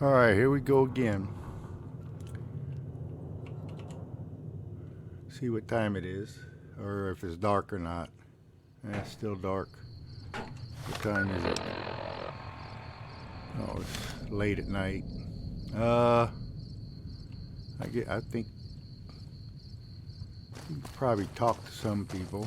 Alright, here we go again. See what time it is, or if it's dark or not. It's still dark. What time is it? Oh, it's late at night. I think you could probably talk to some people.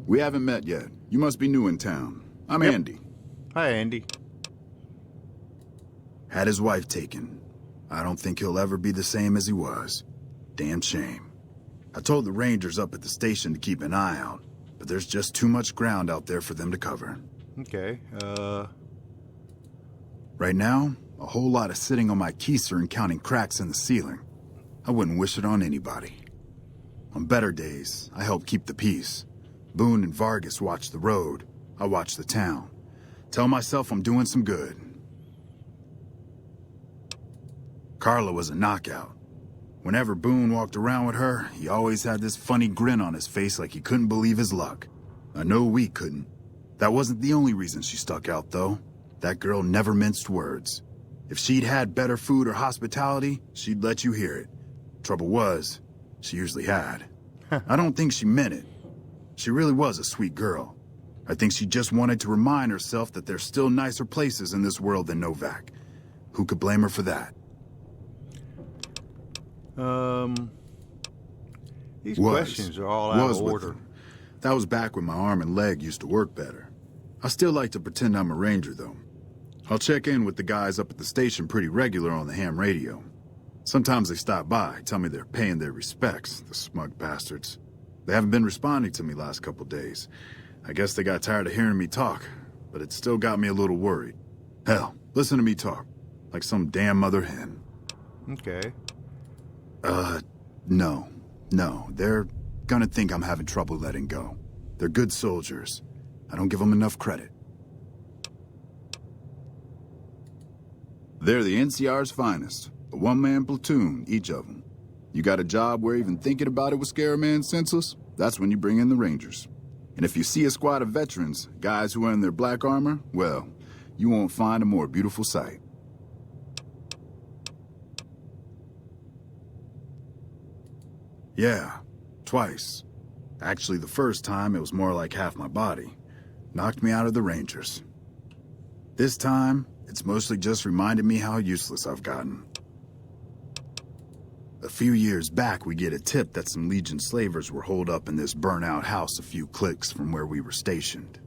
We haven't met yet. You must be new in town. I'm Yep. Andy. Hi, Andy. Had his wife taken. I don't think he'll ever be the same as he was. Damn shame. I told the Rangers up at the station to keep an eye out, but there's just too much ground out there for them to cover. Okay, Right now, a whole lot of sitting on my keister and counting cracks in the ceiling. I wouldn't wish it on anybody. On better days, I help keep the peace. Boone and Vargas watch the road. I watch the town. Tell myself I'm doing some good. Carla was a knockout. Whenever Boone walked around with her, he always had this funny grin on his face like he couldn't believe his luck. I know we couldn't. That wasn't the only reason she stuck out, though. That girl never minced words. If she'd had better food or hospitality, she'd let you hear it. Trouble was, she usually had. I don't think she meant it. She really was a sweet girl. I think she just wanted to remind herself that there's still nicer places in this world than Novak. Who could blame her for that? These questions are all out of with order. them. That was back when my arm and leg used to work better. I still like to pretend I'm a ranger, though. I'll check in with the guys up at the station pretty regular on the ham radio. Sometimes they stop by, tell me they're paying their respects, the smug bastards. They haven't been responding to me last couple days. I guess they got tired of hearing me talk, but it still got me a little worried. Hell, listen to me talk, like some damn mother hen. Okay. No, they're gonna think I'm having trouble letting go. They're good soldiers. I don't give them enough credit. They're the NCR's finest. A one-man platoon, each of them. You got a job where even thinking about it would scare a man senseless? That's when you bring in the Rangers. And if you see a squad of veterans, guys who are in their black armor, well, you won't find a more beautiful sight. Yeah, twice. Actually, the first time, it was more like half my body. Knocked me out of the Rangers. This time, it's mostly just reminded me how useless I've gotten. A few years back, we get a tip that some Legion slavers were holed up in this burnt-out house a few clicks from where we were stationed.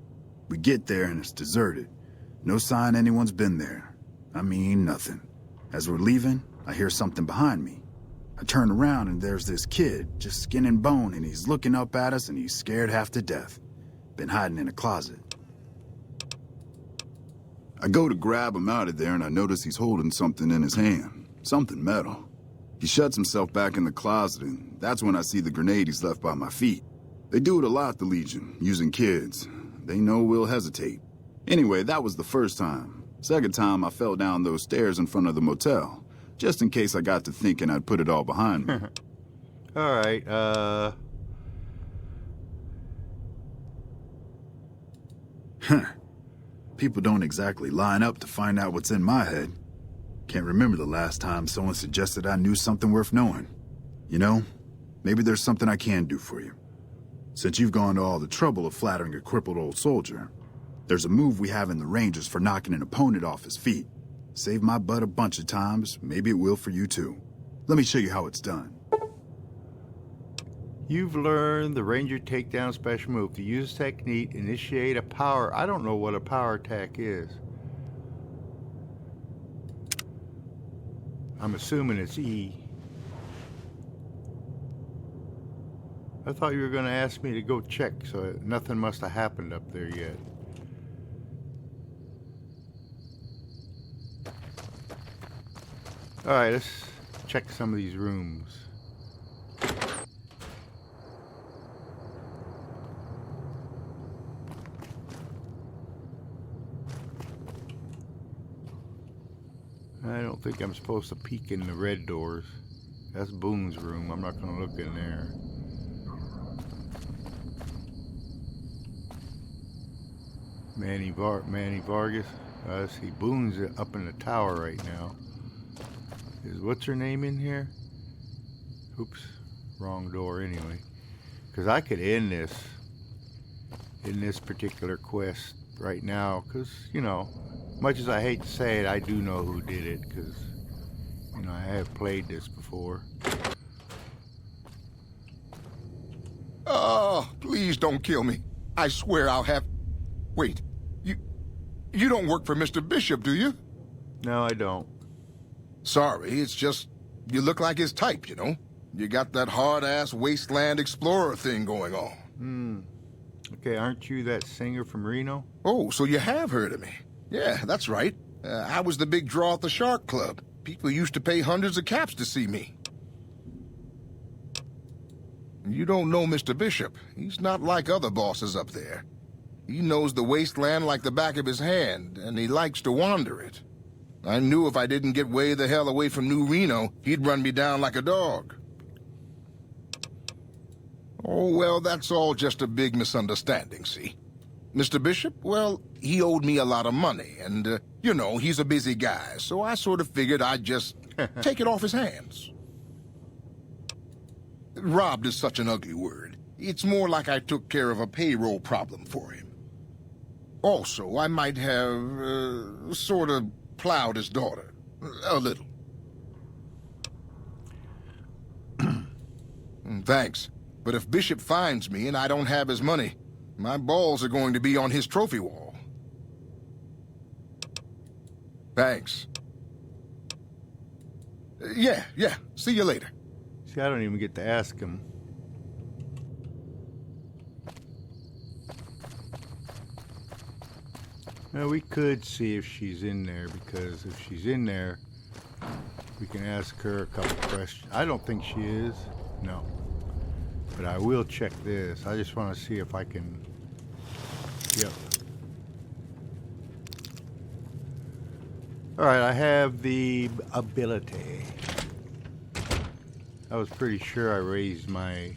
We get there and it's deserted. No sign anyone's been there. I mean, nothing. As we're leaving, I hear something behind me. I turn around and there's this kid, just skin and bone, and he's looking up at us and he's scared half to death. Been hiding in a closet. I go to grab him out of there and I notice he's holding something in his hand. Something metal. He shuts himself back in the closet and that's when I see the grenade he's left by my feet. They do it a lot, the Legion, using kids. They know we'll hesitate. Anyway, that was the first time. Second time I fell down those stairs in front of the motel. Just in case I got to thinking I'd put it all behind me. Alright, People don't exactly line up to find out what's in my head. Can't remember the last time someone suggested I knew something worth knowing. You know, maybe there's something I can do for you. Since you've gone to all the trouble of flattering a crippled old soldier, there's a move we have in the Rangers for knocking an opponent off his feet. Saved my butt a bunch of times, maybe it will for you too. Let me show you how it's done. you've learned the Ranger takedown special move. To use this technique, initiate a power. I don't know what a power attack is. I'm assuming it's E. I thought you were going to ask me to go check, so nothing must have happened up there yet. Alright, let's check some of these rooms. I don't think I'm supposed to peek in the red doors. That's Boone's room. I'm not going to look in there. Manny Vargas. Let's see, Boone's up in the tower right now. Is what's her name in here? Oops, wrong door anyway. Because I could end this in this particular quest right now. Because, you know, much as I hate to say it, I do know who did it. Because, you know, I have played this before. Oh, please don't kill me. I swear I'll have... Wait, you don't work for Mr. Bishop, do you? No, I don't. Sorry, it's just you look like his type, you know? You got that hard-ass wasteland explorer thing going on. Okay, aren't you that singer from Reno? Oh, so you have heard of me. Yeah, that's right. I was the big draw at the Shark Club. People used to pay hundreds of caps to see me. You don't know Mr. Bishop. He's not like other bosses up there. He knows the wasteland like the back of his hand, and he likes to wander it. I knew if I didn't get way the hell away from New Reno, he'd run me down like a dog. Oh, well, that's all just a big misunderstanding, see? Mr. Bishop, well, he owed me a lot of money, and, you know, he's a busy guy, so I sort of figured I'd just take it off his hands. Robbed is such an ugly word. It's more like I took care of a payroll problem for him. Also, I might have, sort of plowed his daughter. A little. Thanks. But if Bishop finds me and I don't have his money, my balls are going to be on his trophy wall. Thanks. Yeah. See you later. See, I don't even get to ask him. Now, we could see if she's in there, because if she's in there, we can ask her a couple questions. I don't think she is. No. But I will check this. I just want to see if I can... Yep. Alright, I have the ability. I was pretty sure I raised my...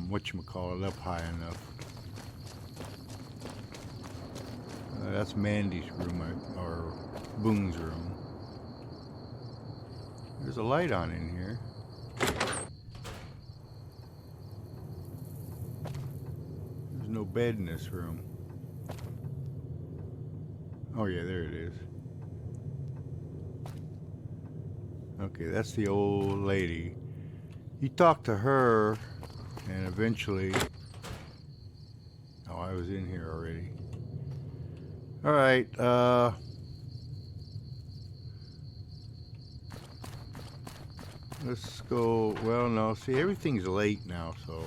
whatchamacallit up high enough. That's Mandy's room, or Boone's room. There's a light on in here. There's no bed in this room. Oh yeah, there it is. Okay, that's the old lady. You talk to her, and eventually... Oh, I was in here already. Alright, let's go, well, no, see, everything's late now, so,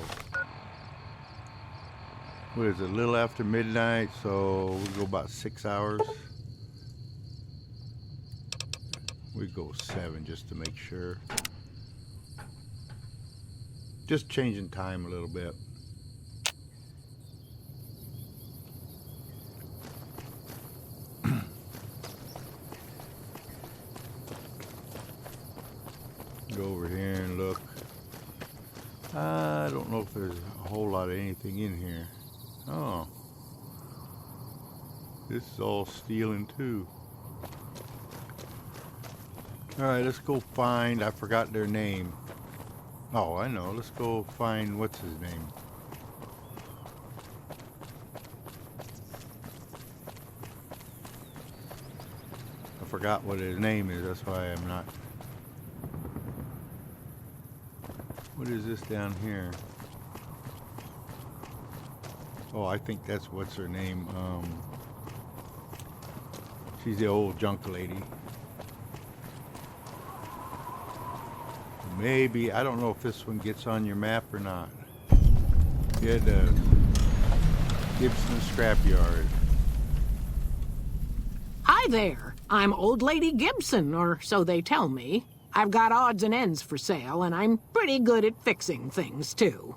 what is it, a little after midnight, so we'll go about 6 hours. We go 7 just to make sure. Just changing time a little bit. Go over here and look. I don't know if there's a whole lot of anything in here. Oh. This is all stealing too. Alright, let's go find, I forgot their name. Oh, I know. Let's go find, what's his name? I forgot what his name is, that's why I'm not... What is this down here? Oh, I think that's what's her name. She's the old junk lady. Maybe, I don't know if this one gets on your map or not. Yeah, it does. Gibson Scrapyard. Hi there. I'm Old Lady Gibson, or so they tell me. I've got odds and ends for sale, and I'm pretty good at fixing things, too.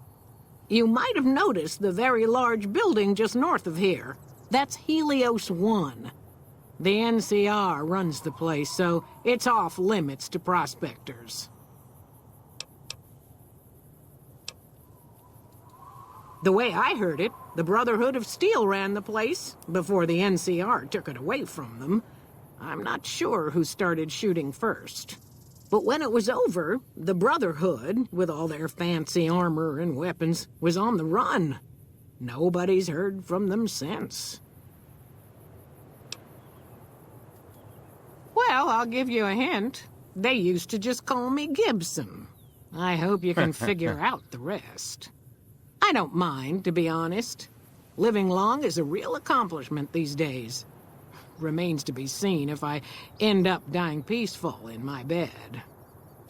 You might have noticed the very large building just north of here. That's Helios 1. The NCR runs the place, so it's off limits to prospectors. The way I heard it, the Brotherhood of Steel ran the place before the NCR took it away from them. I'm not sure who started shooting first. But when it was over, the Brotherhood, with all their fancy armor and weapons, was on the run. Nobody's heard from them since. Well, I'll give you a hint. They used to just call me Gibson. I hope you can figure out the rest. I don't mind, to be honest. Living long is a real accomplishment these days. Remains to be seen if I end up dying peaceful in my bed.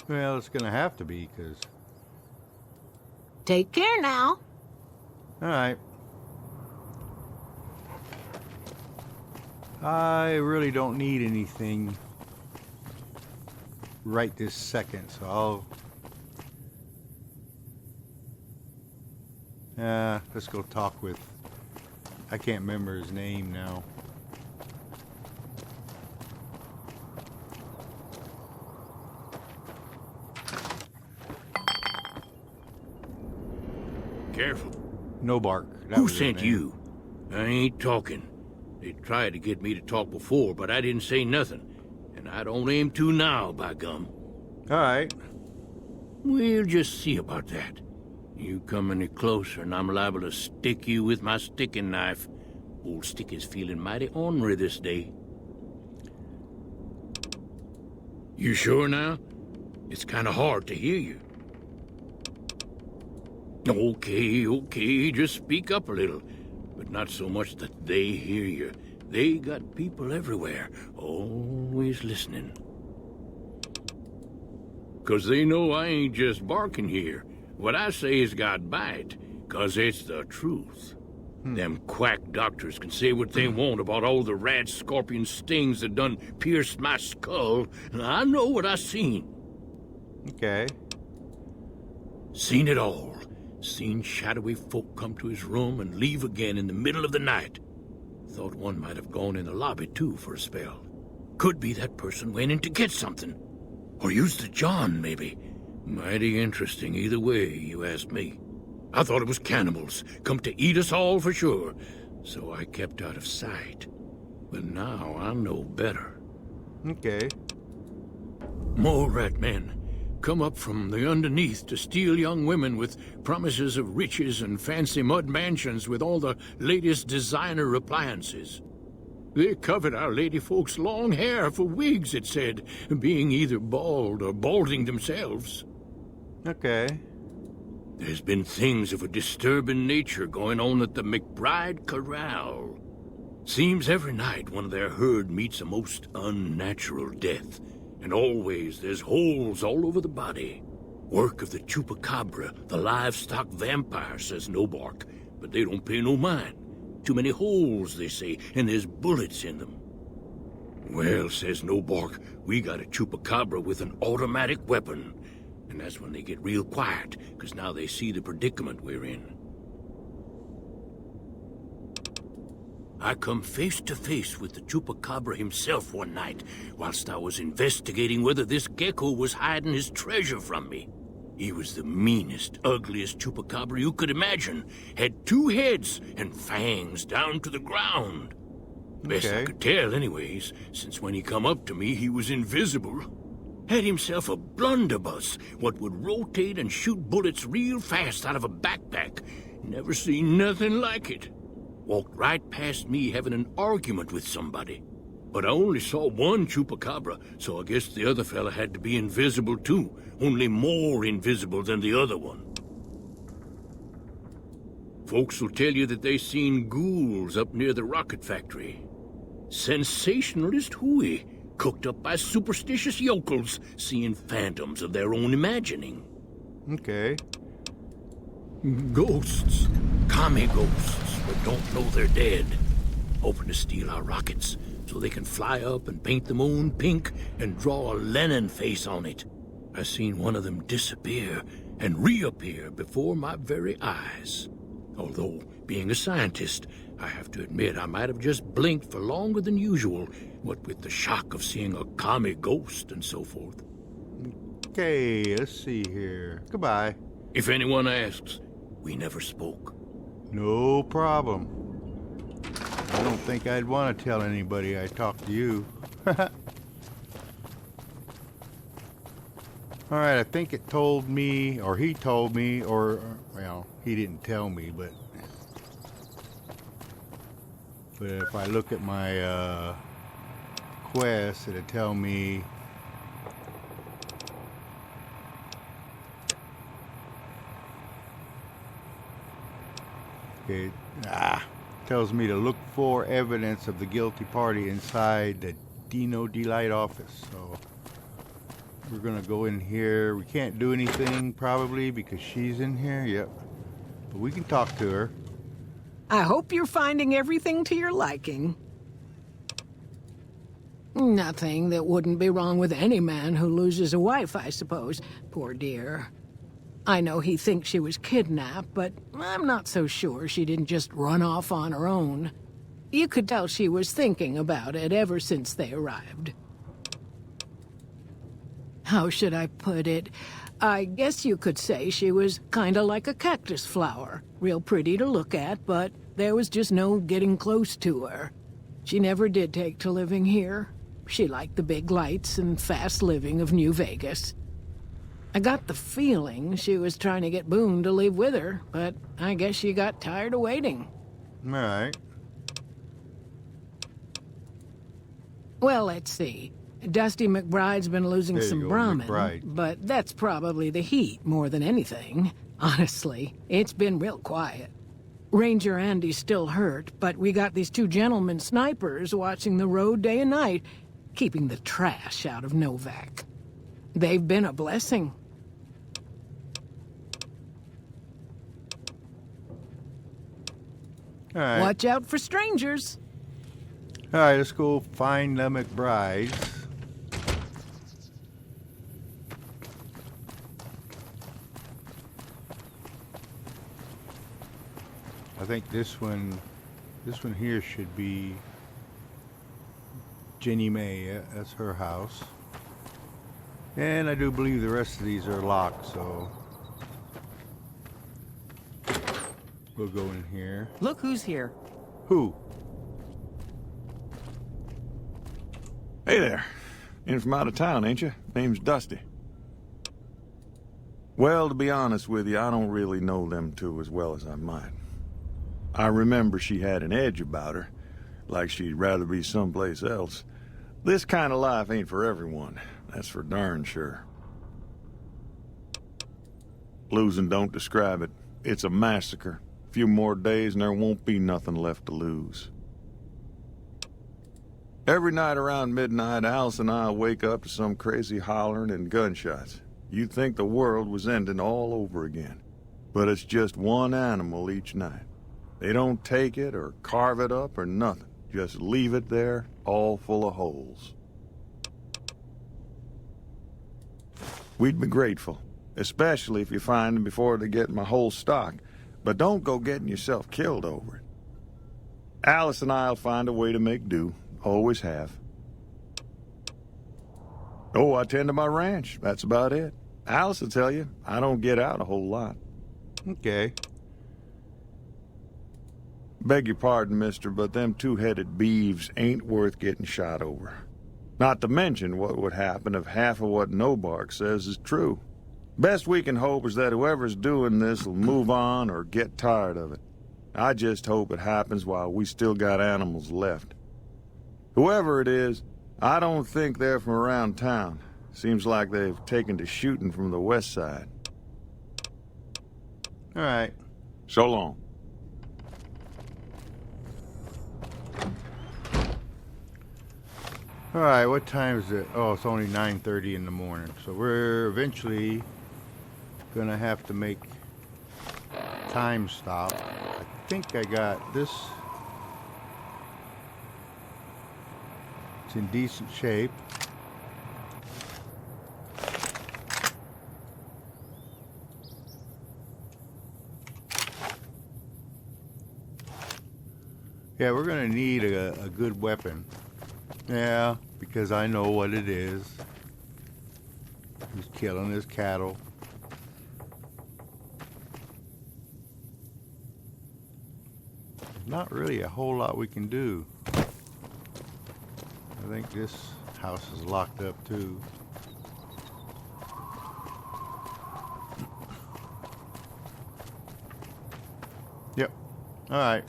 Well, it's gonna have to be, 'cause... Take care now. All right. I really don't need anything right this second, so let's go talk with... I can't remember his name now. Careful. No Bark. That Who was his sent name. you? I ain't talking. They tried to get me to talk before, but I didn't say nothing. And I don't aim to now, by gum. All right. We'll just see about that. You come any closer and I'm liable to stick you with my sticking knife. Old Sticky's feeling mighty ornery this day. You sure now? It's kind of hard to hear you. Okay, just speak up a little. But not so much that they hear you. They got people everywhere, always listening. 'Cause they know I ain't just barking here. What I say has got bite, 'cause it's the truth. Them quack doctors can say what they want about all the rat scorpion stings that done pierced my skull, and I know what I seen. Okay. Seen it all. Seen shadowy folk come to his room and leave again in the middle of the night. Thought one might have gone in the lobby, too, for a spell. Could be that person went in to get something. Or used the John, maybe. Mighty interesting either way, you ask me. I thought it was cannibals, come to eat us all for sure. So I kept out of sight. But now I know better. Okay. More rat men. Come up from the underneath to steal young women with promises of riches and fancy mud mansions with all the latest designer appliances. They covered our lady folks' long hair for wigs, it said, being either bald or balding themselves. Okay. There's been things of a disturbing nature going on at the McBride Corral. Seems every night one of their herd meets a most unnatural death. And always there's holes all over the body. Work of the chupacabra, the livestock vampire, says No Bark. But they don't pay no mind. Too many holes, they say, and there's bullets in them. Well, says No Bark, we got a chupacabra with an automatic weapon. And that's when they get real quiet, 'cause now they see the predicament we're in. I come face to face with the chupacabra himself one night, whilst I was investigating whether this gecko was hiding his treasure from me. He was the meanest, ugliest chupacabra you could imagine. Had 2 heads and fangs down to the ground. Best I could tell anyways, since when he come up to me he was invisible. Had himself a blunderbuss, what would rotate and shoot bullets real fast out of a backpack. Never seen nothing like it. Walked right past me having an argument with somebody. But I only saw one chupacabra, so I guess the other fella had to be invisible too, only more invisible than the other one. Folks will tell you that they seen ghouls up near the rocket factory. Sensationalist hooey, cooked up by superstitious yokels, seeing phantoms of their own imagining. Okay. Ghosts. Commie ghosts, but don't know they're dead. Hoping to steal our rockets, so they can fly up and paint the moon pink and draw a Lenin face on it. I seen one of them disappear and reappear before my very eyes. Although, being a scientist, I have to admit I might have just blinked for longer than usual, what with the shock of seeing a commie ghost and so forth. Okay, let's see here. Goodbye. If anyone asks, we never spoke. No problem. I don't think I'd want to tell anybody I talked to you. All right, I think it told me, or he told me, or, well, he didn't tell me, but if I look at my quest, it'll tell me it tells me to look for evidence of the guilty party inside the Dino Delight office. So we're gonna go in here. We can't do anything probably because she's in here. Yep, but we can talk to her. I hope you're finding everything to your liking. Nothing that wouldn't be wrong with any man who loses a wife, I suppose. Poor dear. I know he thinks she was kidnapped, but I'm not so sure she didn't just run off on her own. You could tell she was thinking about it ever since they arrived. How should I put it? I guess you could say she was kinda like a cactus flower. Real pretty to look at, but there was just no getting close to her. She never did take to living here. She liked the big lights and fast living of New Vegas. I got the feeling she was trying to get Boone to leave with her, but I guess she got tired of waiting. All right. Well, let's see. Dusty McBride's been losing There you some go, Brahmin, McBride. but that's probably the heat more than anything. Honestly, it's been real quiet. Ranger Andy's still hurt, but we got these two gentlemen snipers watching the road day and night, keeping the trash out of Novak. They've been a blessing. All right. Watch out for strangers. All right, let's go find the McBrides. I think this one here should be Jenny May. That's her house. And I do believe the rest of these are locked, so we'll go in here. Look who's here. Who? Hey there. In from out of town, ain't you? Name's Dusty. Well, to be honest with you, I don't really know them two as well as I might. I remember she had an edge about her, like she'd rather be someplace else. This kind of life ain't for everyone, that's for darn sure. Losing don't describe it. It's a massacre. A few more days and there won't be nothing left to lose. Every night around midnight, Alice and I wake up to some crazy hollering and gunshots. You'd think the world was ending all over again. But it's just one animal each night. They don't take it or carve it up or nothing. Just leave it there, all full of holes. We'd be grateful, especially if you find them before they get my whole stock. But don't go getting yourself killed over it. Alice and I'll find a way to make do. Always have. Oh, I tend to my ranch. That's about it. Alice will tell you, I don't get out a whole lot. Okay. Beg your pardon, mister, but them two-headed beeves ain't worth getting shot over. Not to mention what would happen if half of what Nobark says is true. Best we can hope is that whoever's doing this will move on or get tired of it. I just hope it happens while we still got animals left. Whoever it is, I don't think they're from around town. Seems like they've taken to shooting from the west side. All right. So long. All right, what time is it? Oh, it's only 9:30 in the morning. So we're eventually gonna have to make time stop. I think I got this. It's in decent shape. Yeah, we're gonna need a good weapon. Yeah, because I know what it is. He's killing his cattle. not really a whole lot we can do. I think this house is locked up too. Yep. All right.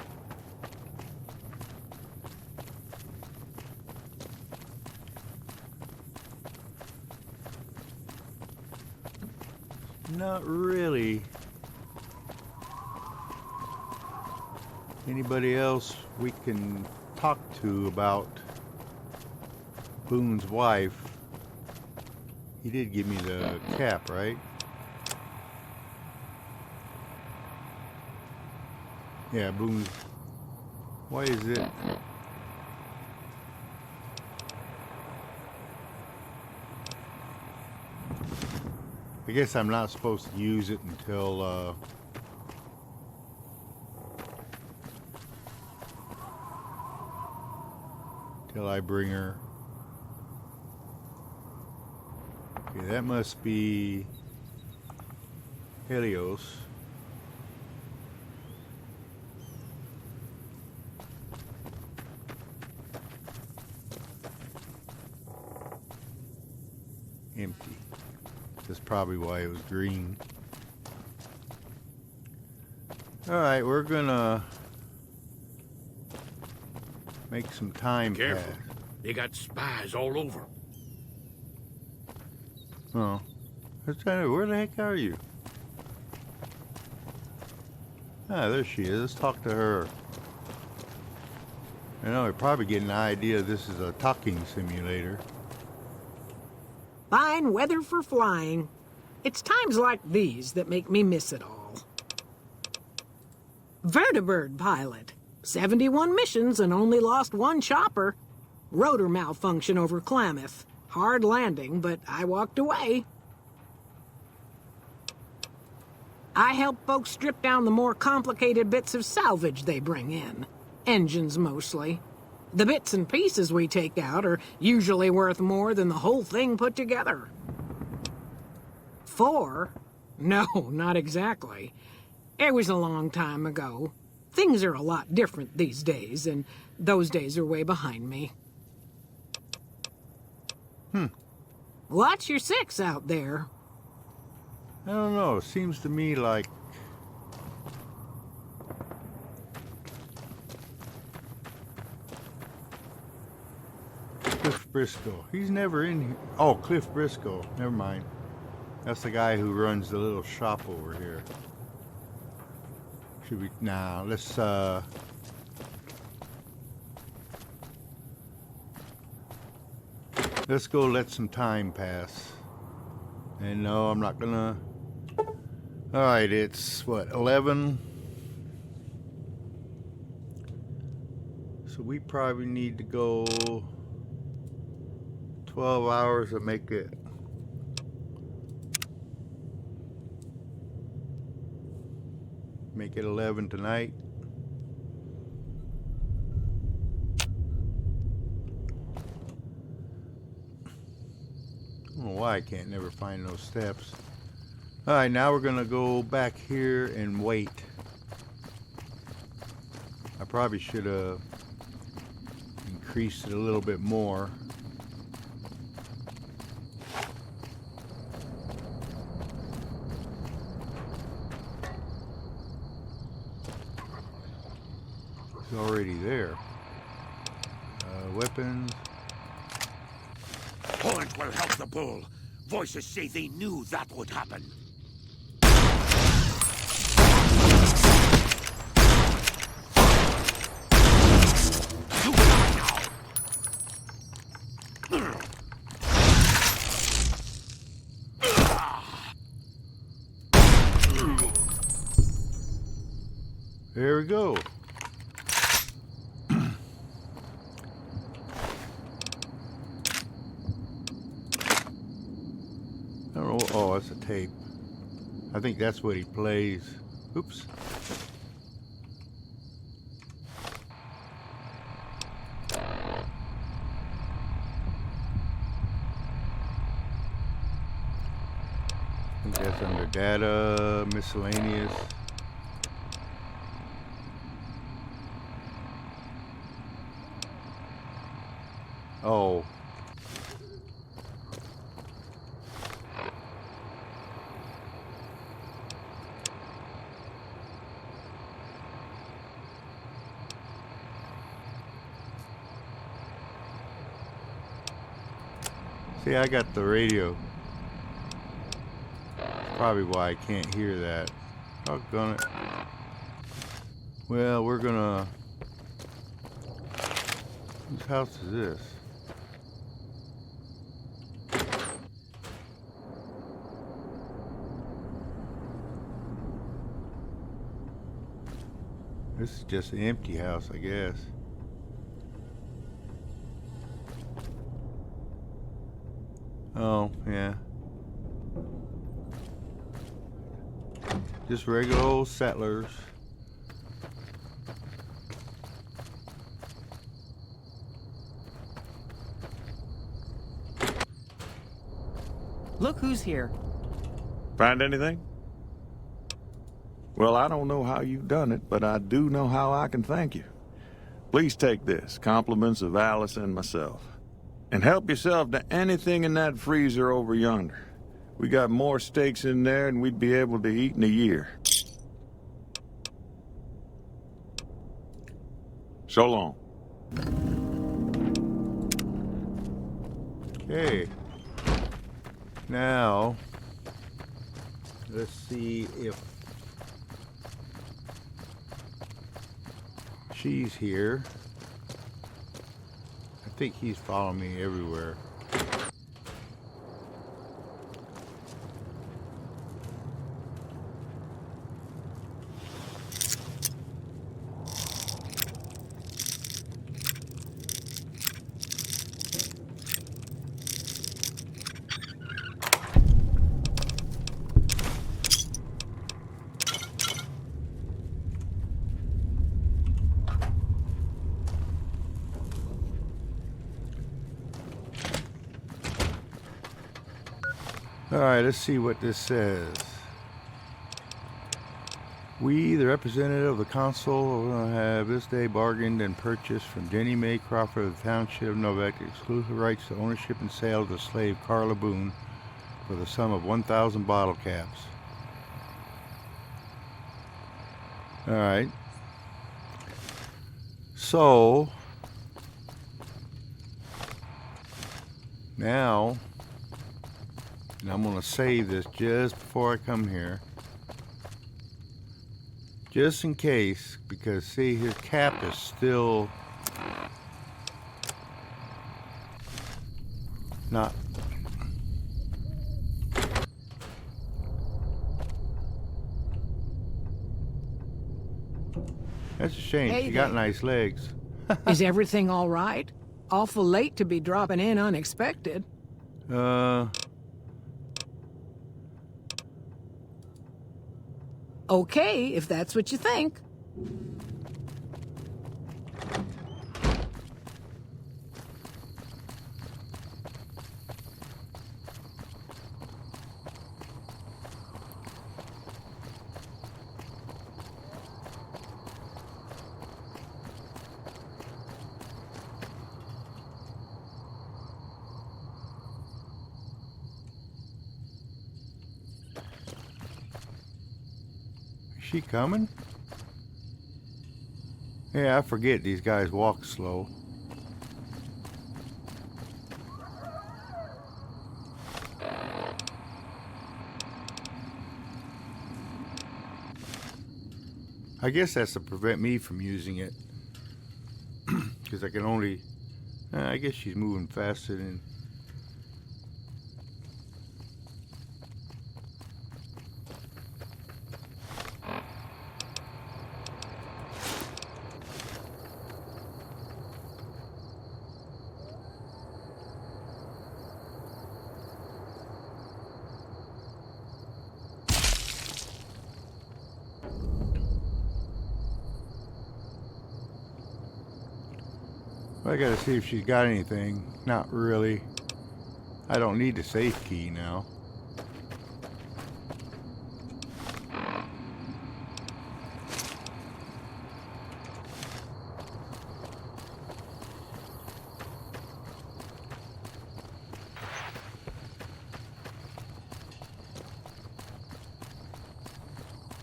Not really anybody else we can talk to about Boone's wife. He did give me the cap, right? Yeah, Boone's. Why is it? I guess I'm not supposed to use it until I bring her. Okay, that must be Helios. Empty. That's probably why it was green. Alright, we're gonna make some time Careful. pass. They got spies all over. Oh. Where the heck are you? Ah, there she is. Let's talk to her. I know, we're probably getting the idea this is a talking simulator. Fine weather for flying. It's times like these that make me miss it all. Vertibird pilot. 71 missions and only lost one chopper. Rotor malfunction over Klamath. Hard landing, but I walked away. I help folks strip down the more complicated bits of salvage they bring in. Engines mostly. The bits and pieces we take out are usually worth more than the whole thing put together. 4? No, not exactly. It was a long time ago. Things are a lot different these days, and those days are way behind me. Watch your 6 out there. I don't know. Seems to me like Cliff Briscoe. He's never in here. Oh, Cliff Briscoe. Never mind. That's the guy who runs the little shop over here. Should we? Nah, let's go let some time pass. And no, I'm not gonna. Alright, it's what, 11? So we probably need to go 12 hours to make it. Make it 11 tonight. I don't know why I can't never find those steps. Alright, now we're gonna go back here and wait. I probably should have increased it a little bit more. It's already there. Weapons. Point will help the bull. Voices say they knew that would happen. You die now. There we go. I don't know. Oh, that's a tape. I think that's what he plays. Oops. I think that's under data, miscellaneous. Oh. See, I got the radio. Probably why I can't hear that. Doggone it. Well, we're gonna... Whose house is this? This is just an empty house, I guess. Oh, yeah. Just regular old settlers. Look who's here. Find anything? Well, I don't know how you've done it, but I do know how I can thank you. Please take this, compliments of Alice and myself. And help yourself to anything in that freezer over yonder. We got more steaks in there than we'd be able to eat in a year. So long. Okay. Now, let's see if she's here. I think he's following me everywhere. Alright, let's see what this says. We, the representative of the council, have this day bargained and purchased from Jenny Mae Crawford of the Township of Novak exclusive rights to ownership and sale of the slave Carla Boone for the sum of 1,000 bottle caps. Alright. So, now, and I'm going to save this just before I come here. Just in case, because see, his cap is still not. That's a shame. Hey She got there. nice legs. Is everything all right? Awful late to be dropping in unexpected. Okay, if that's what you think. Is she coming? Yeah, I forget these guys walk slow. I guess that's to prevent me from using it. Because I can only... I guess she's moving faster than... I gotta see if she's got anything. Not really. I don't need the safe key now.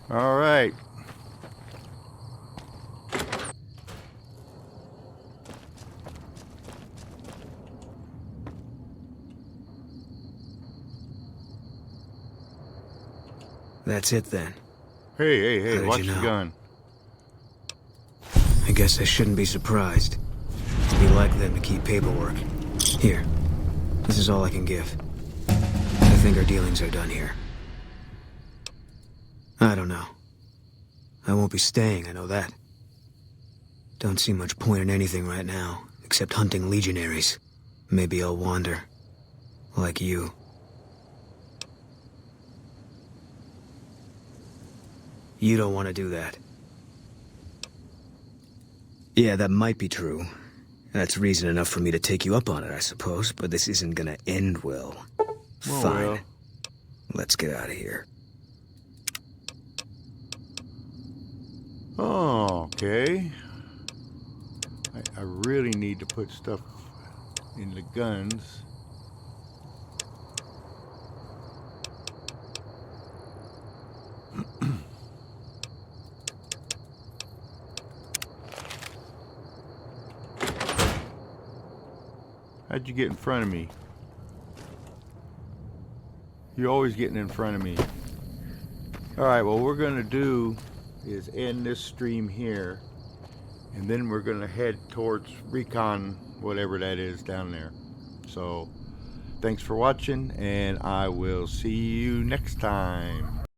All right. That's it then. Hey, How did watch you your know? gun. I guess I shouldn't be surprised. It'd be like them to keep paperwork. Here. This is all I can give. I think our dealings are done here. I don't know. I won't be staying, I know that. Don't see much point in anything right now, except hunting legionaries. Maybe I'll wander. Like you. You don't want to do that. Yeah, that might be true. That's reason enough for me to take you up on it, I suppose, but this isn't gonna end well. Oh, Fine. well. Let's get out of here. Oh, okay. I really need to put stuff in the guns. How'd you get in front of me? You're always getting in front of me. Alright, what we're gonna do is end this stream here, and then we're gonna head towards Recon, whatever that is down there. So, thanks for watching, and I will see you next time.